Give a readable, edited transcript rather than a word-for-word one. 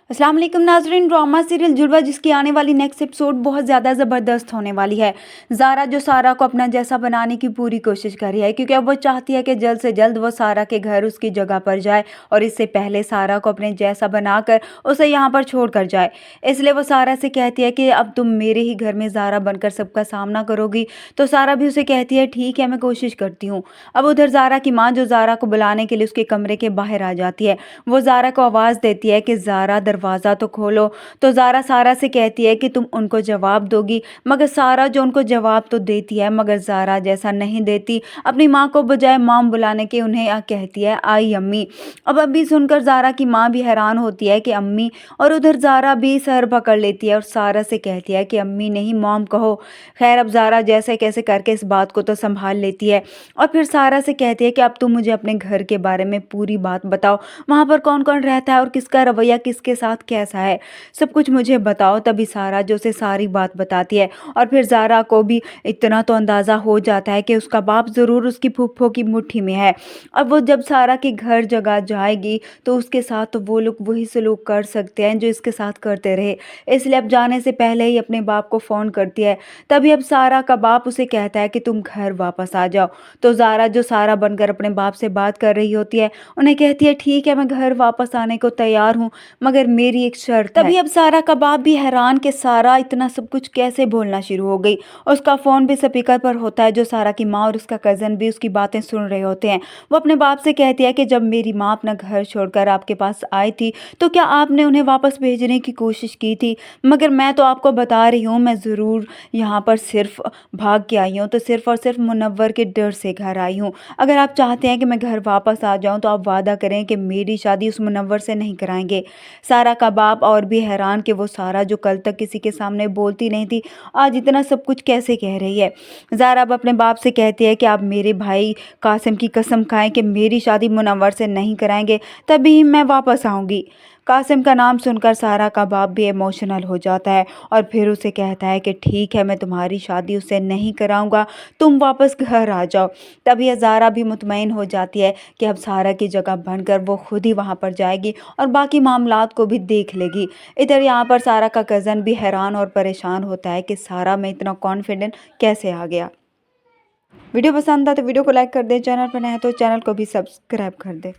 अस्सलाम वालेकुम नाज़रीन। ड्रामा सीरियल जुड़वा जिसकी आने वाली नेक्स्ट एपिसोड बहुत ज़्यादा ज़बरदस्त होने वाली है। ज़ारा जो सारा को अपना जैसा बनाने की पूरी कोशिश कर रही है, क्योंकि अब वो चाहती है कि जल्द से जल्द वो सारा के घर उसकी जगह पर जाए और इससे पहले सारा को अपने जैसा बनाकर उसे यहाँ पर छोड़ कर जाए। इसलिए वो सारा से कहती है कि अब तुम मेरे ही घर में ज़ारा बनकर सबका सामना करोगी। तो सारा भी उसे कहती है ठीक है, मैं कोशिश करती हूँ। अब उधर ज़ारा की माँ जो ज़ारा को बुलाने के लिए उसके कमरे के बाहर आ जाती है, वो ज़ारा को आवाज़ देती है कि ज़ारा दरवाज़ा तो खोलो। तो ज़ारा सारा से कहती है कि तुम उनको जवाब दोगी, मगर सारा जो उनको जवाब तो देती है मगर ज़ारा जैसा नहीं देती। अपनी माँ को बजाय माम बुलाने के उन्हें कहती है आई अम्मी। अब अभी सुनकर ज़ारा की माँ भी हैरान होती है कि अम्मी, और उधर ज़ारा भी सर पकड़ लेती है और सारा से कहती है कि अम्मी नहीं मॉम कहो। खैर अब ज़ारा जैसे कैसे करके इस बात को तो संभाल लेती है और फिर सारा से कहती है कि अब तुम मुझे अपने घर के बारे में पूरी बात बताओ, वहाँ पर कौन कौन रहता है और किसका रवैया किसके साथ कैसा है, सब कुछ मुझे बताओ। तभी सारा जो उसे सारी बात बताती है और फिर ज़ारा को भी इतना तो अंदाज़ा हो जाता है कि उसका बाप ज़रूर उसकी फूफो की मुट्ठी में है। अब वो जब सारा के घर जगह जाएगी तो उसके साथ तो वो लोग वही सलूक कर सकते हैं जो इसके साथ करते रहे, इसलिए अब जाने से पहले ही अपने बाप को फ़ोन करती है। तभी अब सारा का बाप उसे कहता है कि तुम घर वापस आ जाओ। तो ज़ारा जो सारा बनकर अपने बाप से बात कर रही होती है उन्हें कहती है ठीक है, मैं घर वापस आने को तैयार हूँ, मगर मेरी एक शर्त है। तभी अब सारा का बाप भी हैरान कि सारा इतना सब कुछ कैसे बोलना शुरू हो गई। उसका फ़ोन भी स्पीकर पर होता है, जो सारा की माँ और उसका कज़न भी उसकी बातें सुन रहे होते हैं। वो अपने बाप से कहती है कि जब मेरी माँ अपना घर छोड़कर आपके पास आई थी तो क्या आपने उन्हें वापस भेजने की कोशिश की थी, मगर मैं तो आपको बता रही हूँ मैं ज़रूर यहाँ पर सिर्फ भाग के आई हूँ, तो सिर्फ और सिर्फ मुनव्वर के डर से घर आई हूँ। अगर आप चाहते हैं कि मैं घर वापस आ जाऊँ तो आप वादा करें कि मेरी शादी उस मुनव्वर से नहीं कराएंगे। सारा का बाप और भी हैरान कि वो सारा जो कल तक किसी के सामने बोलती नहीं थी आज इतना सब कुछ कैसे कह रही है। ज़ारा अब अपने बाप से कहती है कि आप मेरे भाई कासिम की कसम खाएं कि मेरी शादी मुनव्वर से नहीं कराएंगे, तभी मैं वापस आऊँगी। कासिम का नाम सुनकर सारा का बाप भी इमोशनल हो जाता है और फिर उसे कहता है कि ठीक है, मैं तुम्हारी शादी उससे नहीं कराऊंगा, तुम वापस घर आ जाओ। तभी ज़ारा भी मुतमईन हो जाती है कि अब सारा की जगह बनकर वो खुद ही वहाँ पर जाएगी और बाकी मामलात को भी देख लेगी। इधर यहाँ पर सारा का कज़न भी हैरान और परेशान होता है कि सारा में इतना कॉन्फिडेंट कैसे आ गया। वीडियो पसंद आए तो वीडियो को लाइक कर दे, चैनल पर नया है तो चैनल को भी सब्सक्राइब कर दे।